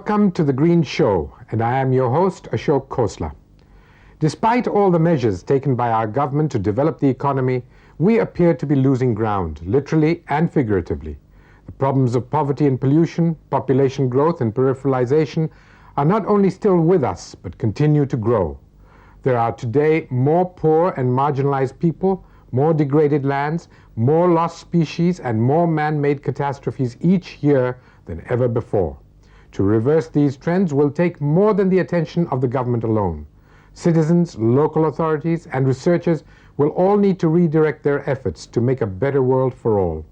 Welcome to The Green Show, and I am your host, Ashok Khosla. Despite all the measures taken by our government to develop the economy, we appear to be losing ground, literally and figuratively. The problems of poverty and pollution, population growth and peripheralization are not only still with us, but continue to grow. There are today more poor and marginalized people, more degraded lands, more lost species, and more man-made catastrophes each year than ever before. To reverse these trends will take more than the attention of the government alone. Citizens, local authorities, and researchers will all need to redirect their efforts to make a better world for all.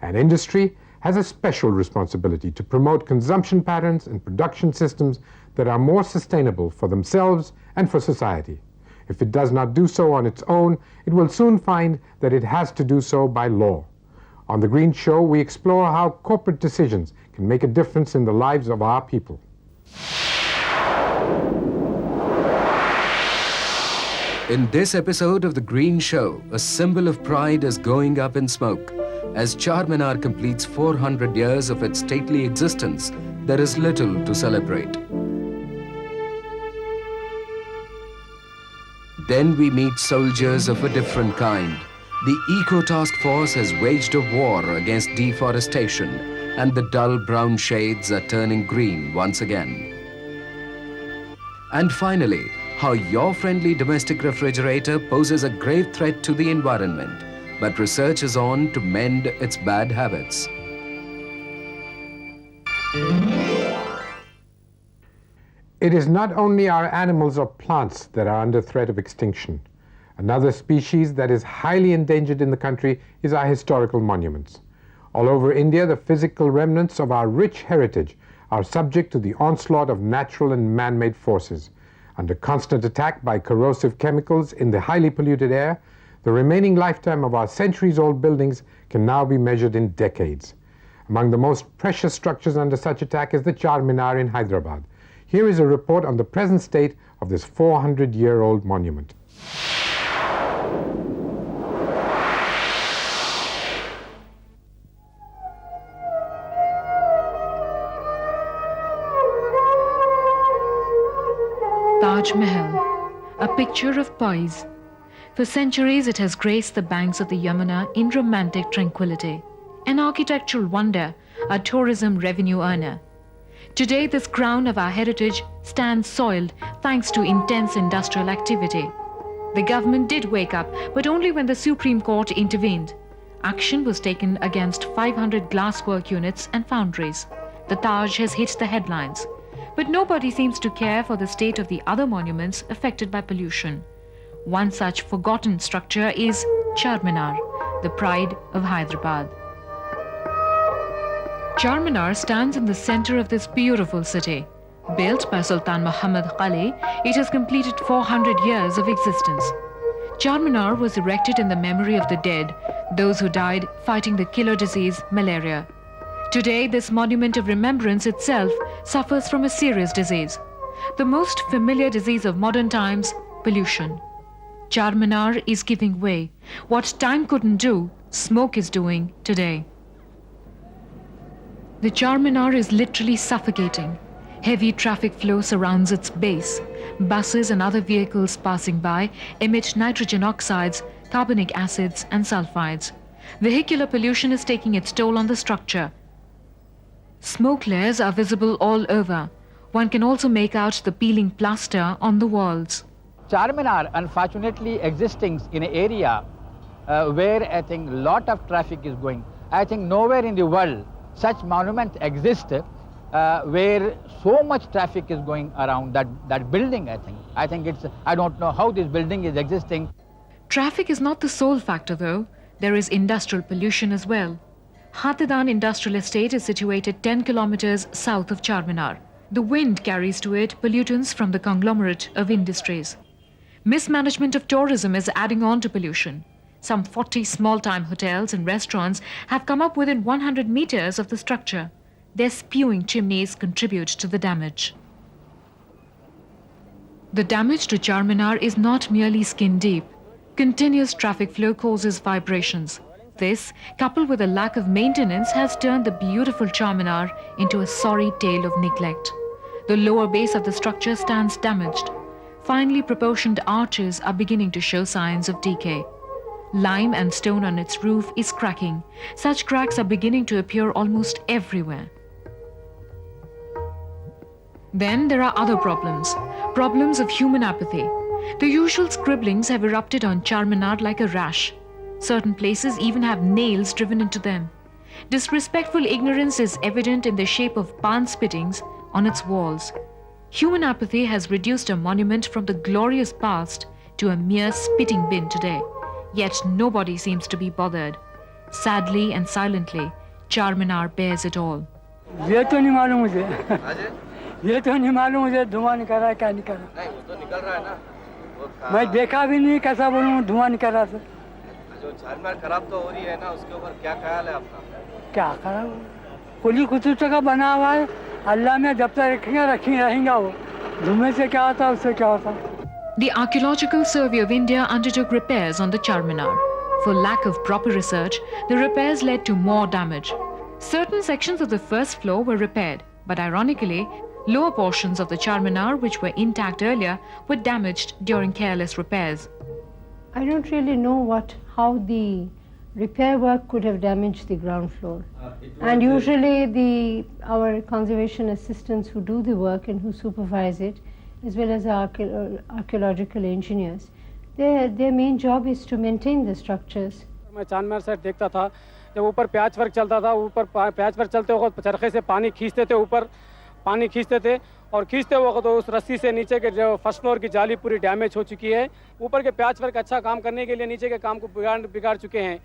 And industry has a special responsibility to promote consumption patterns and production systems that are more sustainable for themselves and for society. If it does not do so on its own, it will soon find that it has to do so by law. On The Green Show, we explore how corporate decisions can make a difference in the lives of our people. In this episode of The Green Show, a symbol of pride is going up in smoke. As Charminar completes 400 years of its stately existence, there is little to celebrate. Then we meet soldiers of a different kind. The Ecotask Force has waged a war against deforestation, and the dull brown shades are turning green once again. And finally, how your friendly domestic refrigerator poses a grave threat to the environment, but research is on to mend its bad habits. It is not only our animals or plants that are under threat of extinction. Another species that is highly endangered in the country is our historical monuments. All over India, the physical remnants of our rich heritage are subject to the onslaught of natural and man-made forces. Under constant attack by corrosive chemicals in the highly polluted air, the remaining lifetime of our centuries-old buildings can now be measured in decades. Among the most precious structures under such attack is the Charminar in Hyderabad. Here is a report on the present state of this 400-year-old monument. Taj Mahal, a picture of poise. For centuries it has graced the banks of the Yamuna in romantic tranquility. An architectural wonder, a tourism revenue earner. Today this crown of our heritage stands soiled thanks to intense industrial activity. The government did wake up, but only when the Supreme Court intervened. Action was taken against 500 glasswork units and foundries. The Taj has hit the headlines. But nobody seems to care for the state of the other monuments affected by pollution. One such forgotten structure is Charminar, the pride of Hyderabad. Charminar stands in the center of this beautiful city. Built by Sultan Muhammad Ali, it has completed 400 years of existence. Charminar was erected in the memory of the dead, those who died fighting the killer disease, malaria. Today, this monument of remembrance itself suffers from a serious disease. The most familiar disease of modern times, pollution. Charminar is giving way. What time couldn't do, smoke is doing today. The Charminar is literally suffocating. Heavy traffic flow surrounds its base. Buses and other vehicles passing by emit nitrogen oxides, carbonic acids, and sulfides. Vehicular pollution is taking its toll on the structure. Smoke layers are visible all over. One can also make out the peeling plaster on the walls. Charminar, unfortunately, existing in an area where I think a lot of traffic is going. I think nowhere in the world such monument exists where so much traffic is going around that building, I think it's, I don't know how this building is existing. Traffic is not the sole factor though. There is industrial pollution as well. Hatidan Industrial Estate is situated 10 kilometers south of Charminar. The wind carries to it pollutants from the conglomerate of industries. Mismanagement of tourism is adding on to pollution. Some 40 small-time hotels and restaurants have come up within 100 meters of the structure. Their spewing chimneys contribute to the damage. The damage to Charminar is not merely skin deep. Continuous traffic flow causes vibrations. This, coupled with a lack of maintenance, has turned the beautiful Charminar into a sorry tale of neglect. The lower base of the structure stands damaged. Finely proportioned arches are beginning to show signs of decay. Lime and stone on its roof is cracking. Such cracks are beginning to appear almost everywhere. Then there are other problems. Problems of human apathy. The usual scribblings have erupted on Charminar like a rash. Certain places even have nails driven into them. Disrespectful ignorance is evident in the shape of barn spittings on its walls. Human apathy has reduced a monument from the glorious past to a mere spitting bin today. Yet nobody seems to be bothered. Sadly and silently, Charminar bears it all. ये तो नहीं मालूम मुझे ये तो नहीं मालूम मुझे धुआं निकल रहा है क्या निकल रहा नहीं वो तो निकल रहा है ना है मैं देखा भी नहीं कैसा बोलूं धुआं निकल रहा है जो चारमीनार खराब तो हो रही है ना उसके ऊपर क्या ख्याल है आपका क्या खराब कुली कुतुब का बना हुआ है अल्लाह में जब तक रखेंगे रहेंगे वो धुएं से क्या होता है उससे क्या होता है The Archaeological Survey of India undertook repairs on the Charminar. For lack of proper research, the repairs led to more damage. Certain sections of the first floor were repaired, but ironically, lower portions of the Charminar, which were intact earlier, were damaged during careless repairs. I don't really know how the repair work could have damaged the ground floor. And usually our conservation assistants who do the work and who supervise it, as well as our archaeological engineers, their main job is to maintain the structures. मैं Charminar side देखता था जब ऊपर patch work चलता था ऊपर patch work चलते वक्त चरखे से पानी खींचते थे ऊपर पानी खींचते थे और खींचते वक्त उस रस्सी से नीचे के जो फर्स्ट फ्लोर की जाली पूरी डैमेज हो चुकी है ऊपर के पैच वर्क अच्छा काम करने के लिए नीचे के काम को बिगाड़ चुके हैं.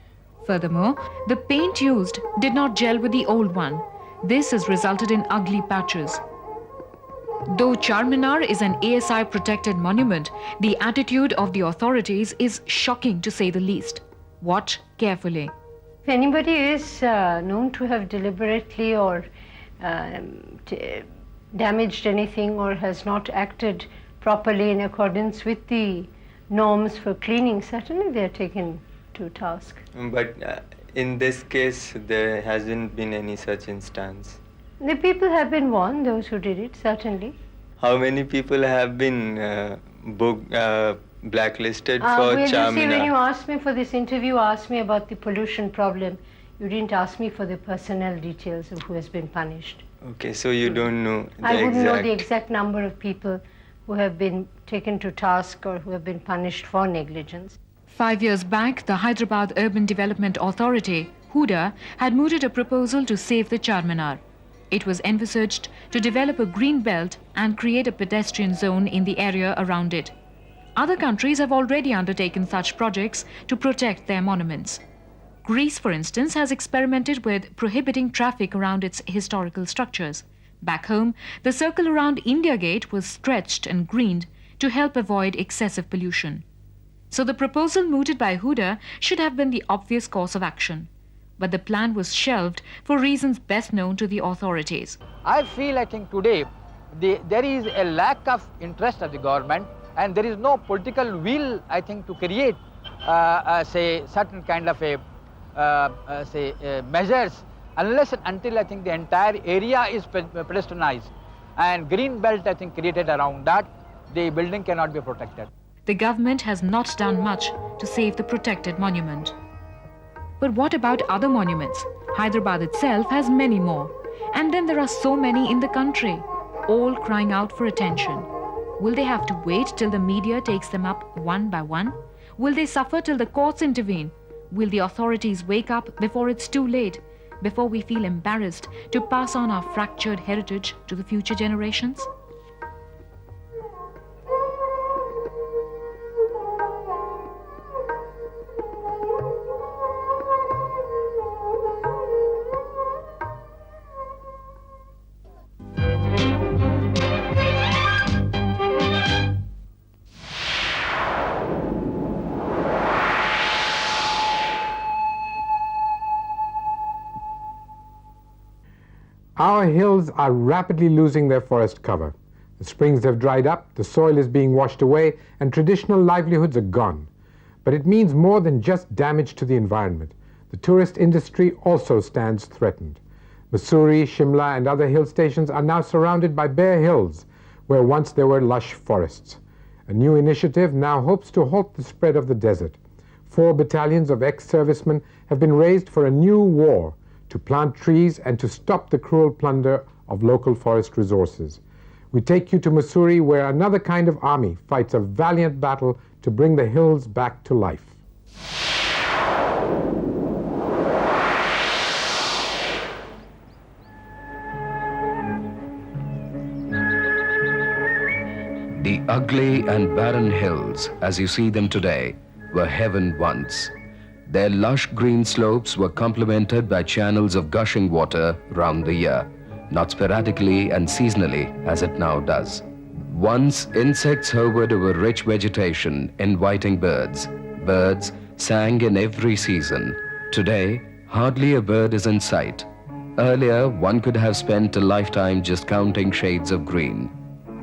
Furthermore, the paint used did not gel with the old one. This has resulted in ugly patches. Though Charminar is an ASI protected monument, the attitude of the authorities is shocking to say the least. Watch carefully. If anybody is known to have deliberately or damaged anything or has not acted properly in accordance with the norms for cleaning, certainly they are taken to task. But in this case, there hasn't been any such instance. The people have been warned, those who did it, certainly. How many people have been blacklisted for well, Charminar? you see, when you asked me for this interview, asked me about the pollution problem, you didn't ask me for the personnel details of who has been punished. Okay, so you don't know the I wouldn't know the exact number of people who have been taken to task or who have been punished for negligence. 5 years back, the Hyderabad Urban Development Authority, HUDA, had mooted a proposal to save the Charminar. It was envisaged to develop a green belt and create a pedestrian zone in the area around it. Other countries have already undertaken such projects to protect their monuments. Greece, for instance, has experimented with prohibiting traffic around its historical structures. Back home, the circle around India Gate was stretched and greened to help avoid excessive pollution. So the proposal mooted by HUDA should have been the obvious course of action. But the plan was shelved for reasons best known to the authorities. I think today there is a lack of interest of the government and there is no political will, I think, to create, say, certain kind of measures unless and until I think the entire area is pedestrianized and green belt, I think, created around that, the building cannot be protected. The government has not done much to save the protected monument. But what about other monuments? Hyderabad itself has many more. And then there are so many in the country, all crying out for attention. Will they have to wait till the media takes them up one by one? Will they suffer till the courts intervene? Will the authorities wake up before it's too late, before we feel embarrassed to pass on our fractured heritage to the future generations? Our hills are rapidly losing their forest cover. The springs have dried up, the soil is being washed away, and traditional livelihoods are gone. But it means more than just damage to the environment. The tourist industry also stands threatened. Mussoorie, Shimla and other hill stations are now surrounded by bare hills where once there were lush forests. A new initiative now hopes to halt the spread of the desert. 4 battalions of ex-servicemen have been raised for a new war to plant trees and to stop the cruel plunder of local forest resources. We take you to Mussoorie, where another kind of army fights a valiant battle to bring the hills back to life. The ugly and barren hills, as you see them today, were heaven once. Their lush green slopes were complemented by channels of gushing water round the year, not sporadically and seasonally as it now does. Once insects hovered over rich vegetation, inviting birds. Birds sang in every season. Today, hardly a bird is in sight. Earlier, one could have spent a lifetime just counting shades of green.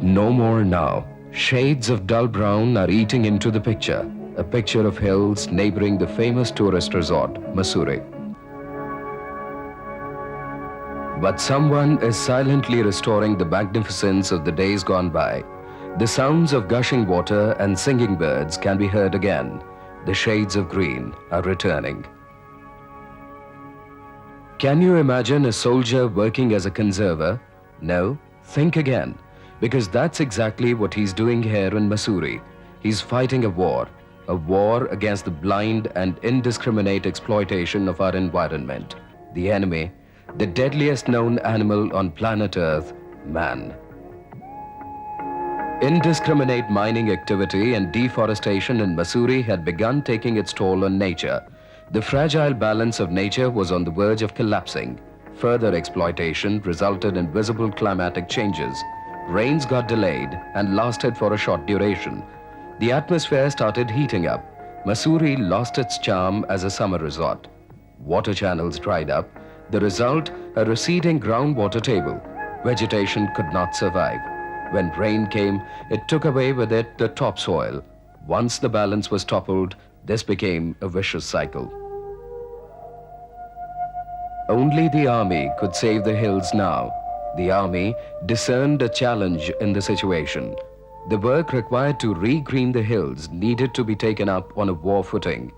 No more now. Shades of dull brown are eating into the picture, a picture of hills neighboring the famous tourist resort, Mussoorie. But someone is silently restoring the magnificence of the days gone by. The sounds of gushing water and singing birds can be heard again. The shades of green are returning. Can you imagine a soldier working as a conserver? No? Think again, because that's exactly what he's doing here in Mussoorie. He's fighting a war against the blind and indiscriminate exploitation of our environment. The enemy, the deadliest known animal on planet Earth, man. Indiscriminate mining activity and deforestation in Mussoorie had begun taking its toll on nature. The fragile balance of nature was on the verge of collapsing. Further exploitation resulted in visible climatic changes. Rains got delayed and lasted for a short duration. The atmosphere started heating up. Mussoorie lost its charm as a summer resort. Water channels dried up. The result, a receding groundwater table. Vegetation could not survive. When rain came, it took away with it the topsoil. Once the balance was toppled, this became a vicious cycle. Only the army could save the hills now. The army discerned a challenge in the situation. The work required to re-green the hills needed to be taken up on a war footing.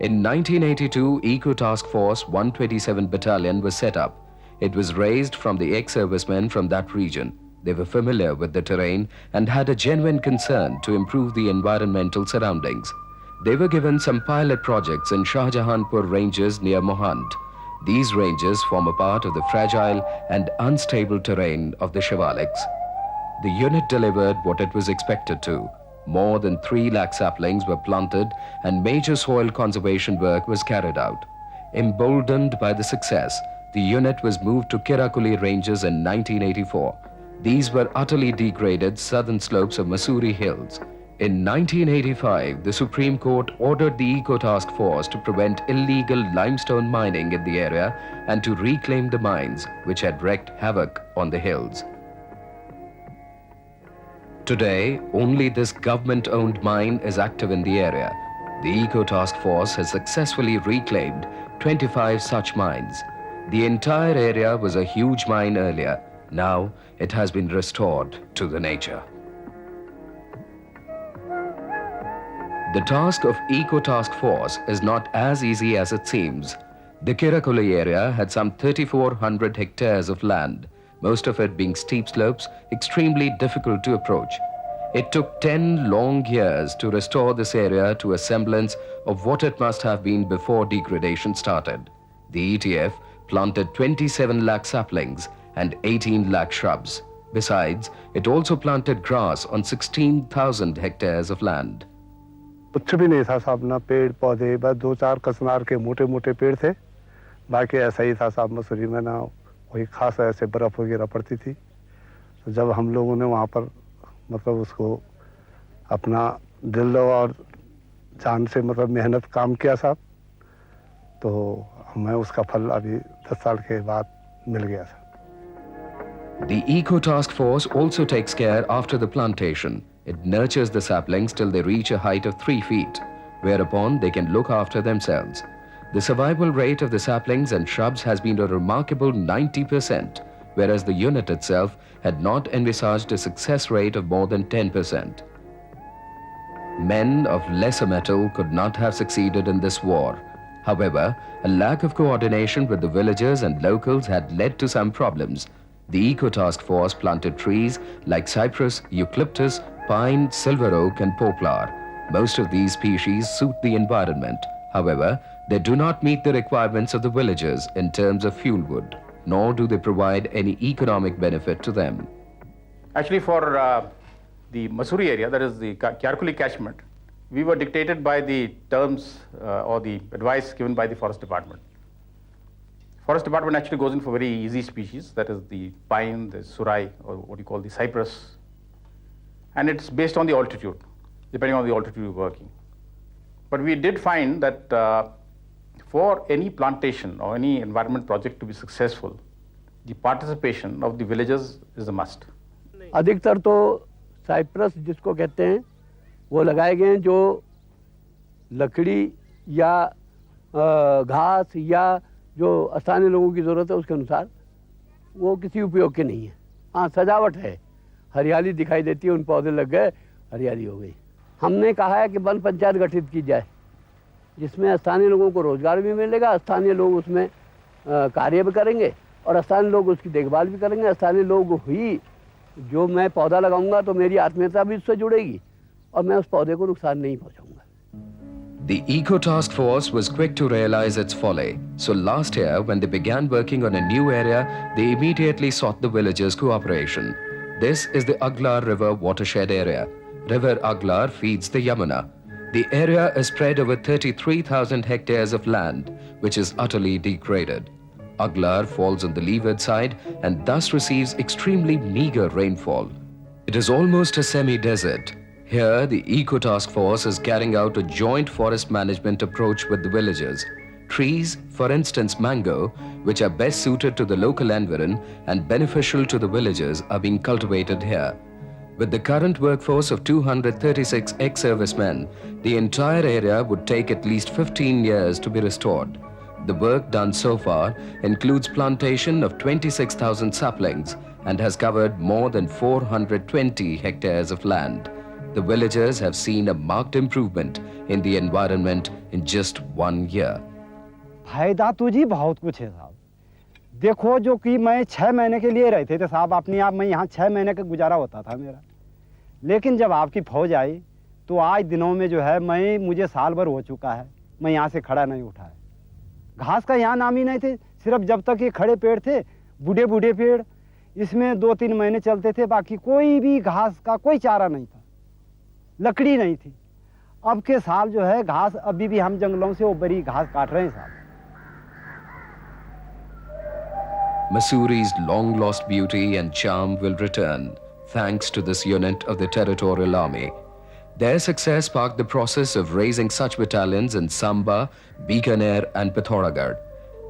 In 1982, Ecotask Force 127 Battalion was set up. It was raised from the ex-servicemen from that region. They were familiar with the terrain and had a genuine concern to improve the environmental surroundings. They were given some pilot projects in Shahjahanpur ranges near Mohand. These ranges form a part of the fragile and unstable terrain of the Shivaliks. The unit delivered what it was expected to. More than 3 lakh saplings were planted and major soil conservation work was carried out. Emboldened by the success, the unit was moved to Kirakuli ranges in 1984. These were utterly degraded southern slopes of Mussoorie Hills. In 1985, the Supreme Court ordered the Ecotask Force to prevent illegal limestone mining in the area and to reclaim the mines which had wreaked havoc on the hills. Today, only this government-owned mine is active in the area. The Ecotask Force has successfully reclaimed 25 such mines. The entire area was a huge mine earlier. Now, it has been restored to the nature. The task of Ecotask Force is not as easy as it seems. The Kirakuli area had some 3,400 hectares of land, most of it being steep slopes, extremely difficult to approach. It took 10 long years to restore this area to a semblance of what it must have been before degradation started. The ETF planted 27 lakh saplings and 18 lakh shrubs. Besides, it also planted grass on 16,000 hectares of land. कुछ भी नहीं था साहब, ना पेड़ पौधे, बस 2-4 कसनार के मोटे मोटे पेड़ थे, बाकी ऐसा ही था साहब। मसूरी में ना वही खास ऐसे बर्फ वगैरह पड़ती थी। तो जब हम लोगों ने वहाँ पर मतलब उसको अपना दिल और जान से मतलब मेहनत काम किया साहब, तो हमें उसका फल अभी 10 साल के बाद मिल गया साहब। The Ecotask Force also takes care after the plantation. It nurtures the saplings till they reach a height of 3 feet, whereupon they can look after themselves. the survival rate of the saplings and shrubs has been a remarkable 90%, whereas the unit itself had not envisaged a success rate of more than 10%. Men of lesser mettle could not have succeeded in this war. However, a lack of coordination with the villagers and locals had led to some problems. The Ecotask Force planted trees like cypress, eucalyptus, pine, silver oak and poplar. Most of these species suit the environment. However, they do not meet the requirements of the villagers in terms of fuel wood, nor do they provide any economic benefit to them. Actually, for the Mussoorie area, that is the Kyarkuli catchment, we were dictated by the terms or the advice given by the Forest Department. Forest Department actually goes in for very easy species, that is the pine, the surai, or what you call the cypress. And it's based on the altitude, depending on the altitude you're working. But we did find that for any plantation or any environment project to be successful, the participation of the villagers is a must. अधिकतर तो Cyprus जिसको कहते हैं वो लगाए गए हैं जो लकड़ी या घास या जो स्थानीय लोगों की ज़रूरत है उसके अनुसार वो किसी उपयोग के नहीं है। हाँ, सजावट है, हरियाली दिखाई देती है, उन पौधे लग गए, हरियाली हो गई। हमने कहा है कि वन पंचायत गठित की जाए जिसमें स्थानीय लोगों को रोजगार भी मिलेगा, स्थानीय लोग उसमें कार्य भी करेंगे और स्थानीय लोग उसकी देखभाल भी करेंगे। स्थानीय लोग ही जो मैं पौधा लगाऊंगा तो मेरी आत्मीयता भी उससे जुड़ेगी और मैं उस पौधे को नुकसान नहीं पहुंचाऊंगा। The Ecotask Force was quick to realize its folly. So last year, when they began working on a new area, they immediately sought the villagers' cooperation. This is the Aglar River watershed area. River Aglar feeds the Yamuna. The area is spread over 33,000 hectares of land, which is utterly degraded. Aglar falls on the leeward side and thus receives extremely meager rainfall. It is almost a semi-desert. Here, the Ecotask Force is carrying out a joint forest management approach with the villagers. Trees, for instance mango, which are best suited to the local environment and beneficial to the villagers, are being cultivated here. With the current workforce of 236 ex-servicemen, the entire area would take at least 15 years to be restored. The work done so far includes plantation of 26,000 saplings and has covered more than 420 hectares of land. The villagers have seen a marked improvement in the environment in just 1 year. फायदा तो जी बहुत कुछ है साहब। देखो जो कि मैं 6 महीने के लिए रहते थे साहब, अपने आप में यहाँ 6 महीने का गुजारा होता था मेरा। लेकिन जब आपकी फौज आई तो आज दिनों में जो है मुझे साल भर हो चुका है, मैं यहाँ से खड़ा नहीं उठा है। घास का यहाँ नाम ही नहीं थे, सिर्फ जब तक ये खड़े पेड़ थे, बूढ़े बूढ़े पेड़, इसमें 2-3 महीने चलते थे, बाकी कोई भी घास का कोई चारा नहीं था, लकड़ी नहीं थी। अब के साल जो है घास अभी भी हम जंगलों से वो बड़ी घास काट रहे हैं साहब। Mussourie's long-lost beauty and charm will return, thanks to this unit of the Territorial Army. Their success sparked the process of raising such battalions in Samba, Bikaner and Pithoragarh.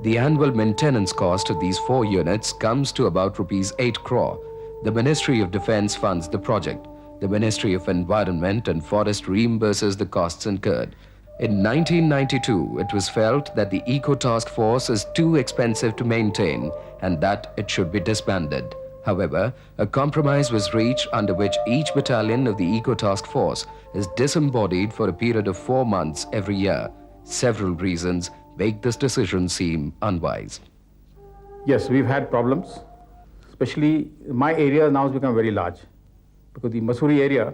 The annual maintenance cost of these 4 units comes to about ₹8 crore. The Ministry of Defence funds the project. The Ministry of Environment and Forest reimburses the costs incurred. In 1992, it was felt that the Ecotask Force is too expensive to maintain and that it should be disbanded. However, a compromise was reached under which each battalion of the Ecotask Force is disembodied for a period of 4 months every year. Several reasons make this decision seem unwise. Yes, we've had problems, especially my area now has become very large because the Mussoorie area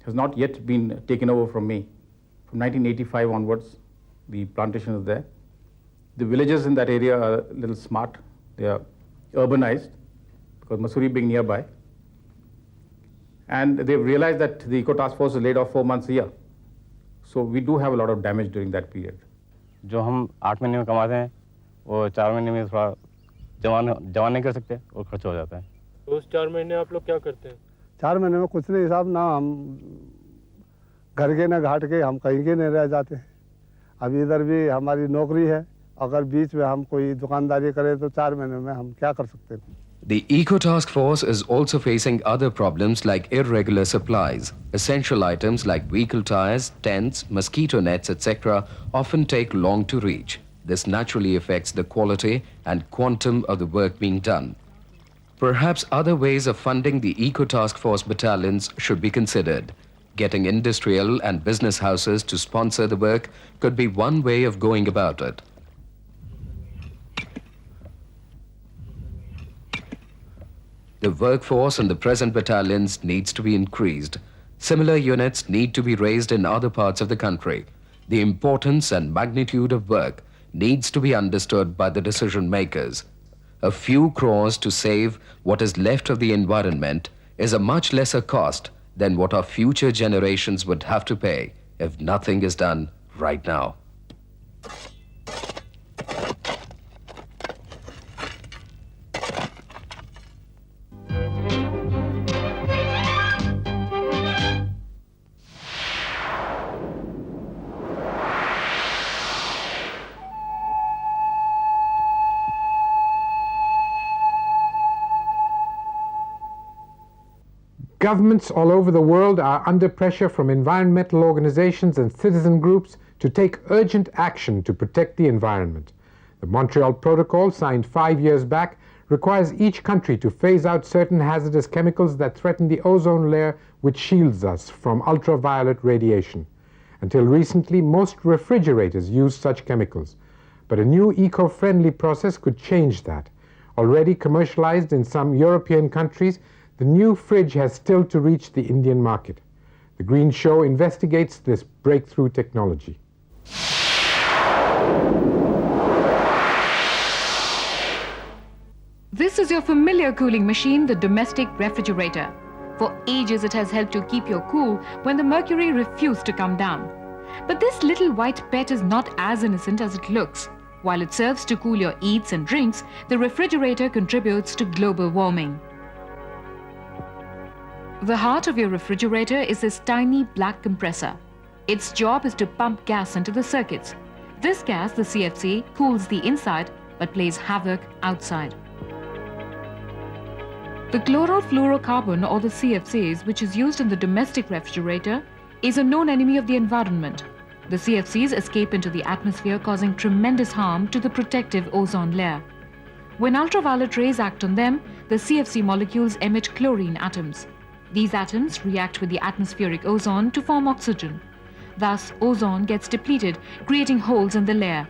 has not yet been taken over from me. From 1985 onwards, the plantation is there. The villages in that area are a little smart. They are urbanized because Mussoorie being nearby. And they've realized that the Ecotask Force is laid off 4 months a year. So we do have a lot of damage during that period. जो हम 8 महीने में कमाते हैं वो 4 महीने में थोड़ा जमा नहीं कर सकते और खर्च हो जाता है। तो उस 4 महीने आप लोग क्या करते हैं? 4 महीने में कुछ नहीं साहब, ना हम घर के ना घाट के, हम कहीं के नहीं रह जाते हैं। अभी इधर भी हमारी नौकरी है, अगर बीच में हम कोई दुकानदारी करें तो 4 महीने में हम क्या कर सकते हैं। The Ecotask Force is also facing other problems like irregular supplies. Essential items like vehicle tires, tents, mosquito nets, etc. often take long to reach. this naturally affects the quality and quantum of the work being done. Perhaps other ways of funding the Ecotask Force battalions should be considered. Getting industrial and business houses to sponsor the work could be one way of going about it. The workforce in the present battalions needs to be increased. Similar units need to be raised in other parts of the country. The importance and magnitude of work needs to be understood by the decision makers. A few crores to save what is left of the environment is a much lesser cost than what our future generations would have to pay if nothing is done right now. Governments all over the world are under pressure from environmental organizations and citizen groups to take urgent action to protect the environment. The Montreal Protocol, signed 5 years back, requires each country to phase out certain hazardous chemicals that threaten the ozone layer which shields us from ultraviolet radiation. Until recently, most refrigerators used such chemicals, but a new eco-friendly process could change that. Already commercialized in some European countries, the new fridge has still to reach the Indian market. The Green Show investigates this breakthrough technology. This is your familiar cooling machine, the domestic refrigerator. For ages it has helped you keep your cool when the mercury refused to come down. But this little white pet is not as innocent as it looks. While it serves to cool your eats and drinks, the refrigerator contributes to global warming. The heart of your refrigerator is this tiny black compressor. Its job is to pump gas into the circuits. This gas, the CFC, cools the inside but plays havoc outside. The chlorofluorocarbon, or the CFCs, which is used in the domestic refrigerator, is a known enemy of the environment. The CFCs escape into the atmosphere, causing tremendous harm to the protective ozone layer. When ultraviolet rays act on them, the CFC molecules emit chlorine atoms. These atoms react with the atmospheric ozone to form oxygen. Thus, ozone gets depleted, creating holes in the layer.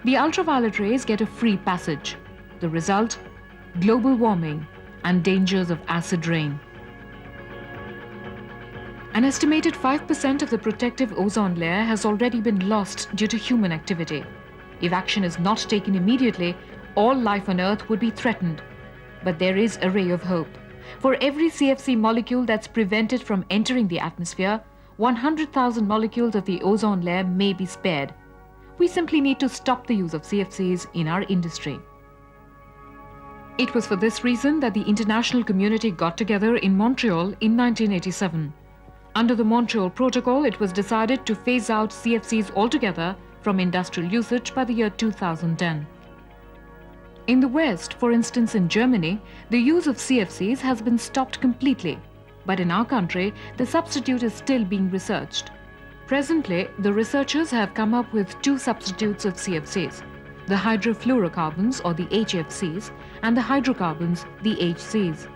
The ultraviolet rays get a free passage. The result? Global warming and dangers of acid rain. An estimated 5% of the protective ozone layer has already been lost due to human activity. If action is not taken immediately, all life on Earth would be threatened. But there is a ray of hope. For every CFC molecule that's prevented from entering the atmosphere, 100,000 molecules of the ozone layer may be spared. We simply need to stop the use of CFCs in our industry. It was for this reason that the international community got together in Montreal in 1987. Under the Montreal Protocol, it was decided to phase out CFCs altogether from industrial usage by the year 2010. In the West, for instance in Germany, the use of CFCs has been stopped completely. But in our country, the substitute is still being researched. Presently, the researchers have come up with 2 substitutes of CFCs, the hydrofluorocarbons, or the HFCs, and the hydrocarbons, the HCs.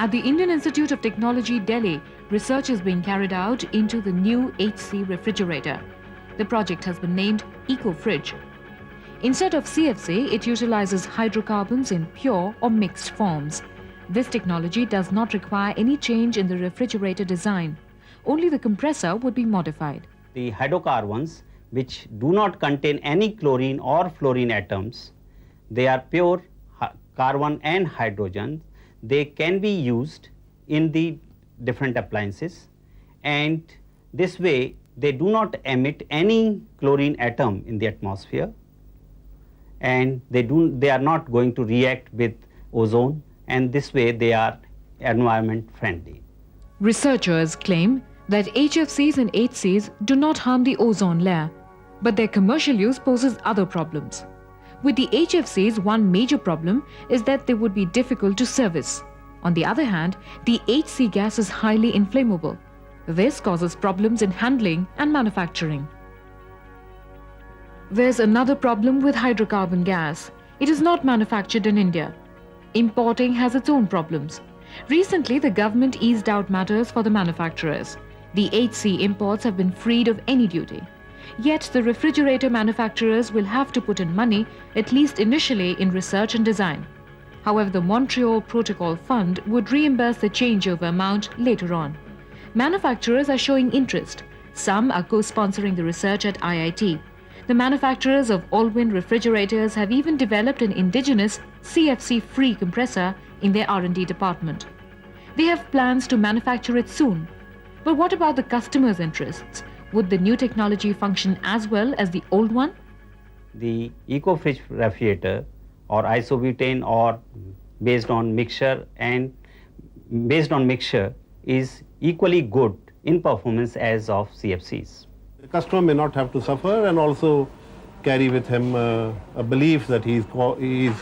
At the Indian Institute of Technology, Delhi, research is being carried out into the new HC refrigerator. The project has been named Eco-Fridge. Instead of CFC, it utilizes hydrocarbons in pure or mixed forms. This technology does not require any change in the refrigerator design. Only the compressor would be modified. The hydrocarbons, which do not contain any chlorine or fluorine atoms, they are pure carbon and hydrogen. They can be used in the different appliances, and this way they do not emit any chlorine atom in the atmosphere, and they are not going to react with ozone, and this way they are environment friendly. Researchers claim that HFCs and HCs do not harm the ozone layer, but their commercial use poses other problems. With the HFCs, one major problem is that they would be difficult to service. On the other hand, the HC gas is highly inflammable. This causes problems in handling and manufacturing. There's another problem with hydrocarbon gas. It is not manufactured in India. Importing has its own problems. Recently, the government eased out matters for the manufacturers. The HC imports have been freed of any duty. Yet the refrigerator manufacturers will have to put in money, at least initially, in research and design. However, the Montreal Protocol Fund would reimburse the changeover amount later on. Manufacturers are showing interest. Some are co-sponsoring the research at IIT. The manufacturers of all-wind refrigerators have even developed an indigenous CFC-free compressor in their R&D department. They have plans to manufacture it soon. But what about the customers' interests? Would the new technology function as well as the old one? The eco-fridge refrigerator or isobutane or based on mixture is equally good in performance as of CFCs. The customer may not have to suffer and also carry with him a belief that he's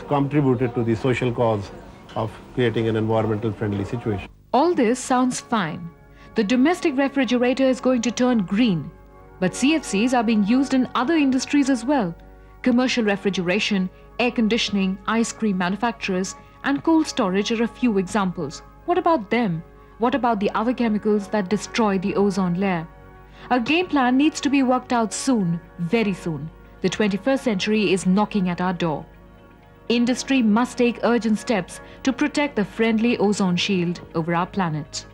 contributed to the social cause of creating an environmental friendly situation. All this sounds fine. The domestic refrigerator is going to turn green. But CFCs are being used in other industries as well. Commercial refrigeration, air conditioning, ice cream manufacturers, and cold storage are a few examples. What about them? What about the other chemicals that destroy the ozone layer? A game plan needs to be worked out soon, very soon. The 21st century is knocking at our door. Industry must take urgent steps to protect the friendly ozone shield over our planet.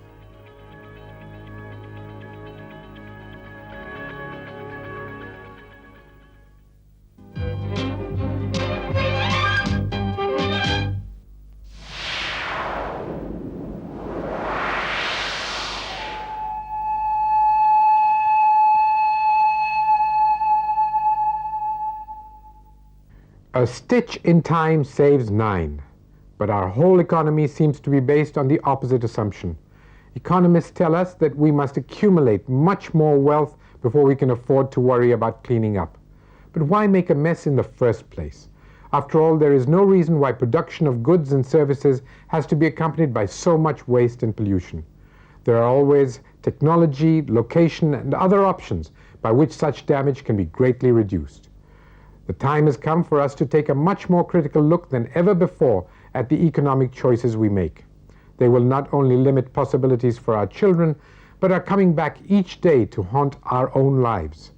A stitch in time saves 9, but our whole economy seems to be based on the opposite assumption. Economists tell us that we must accumulate much more wealth before we can afford to worry about cleaning up. But why make a mess in the first place? After all, there is no reason why production of goods and services has to be accompanied by so much waste and pollution. There are always technology, location, and other options by which such damage can be greatly reduced. The time has come for us to take a much more critical look than ever before at the economic choices we make. They will not only limit possibilities for our children, but are coming back each day to haunt our own lives.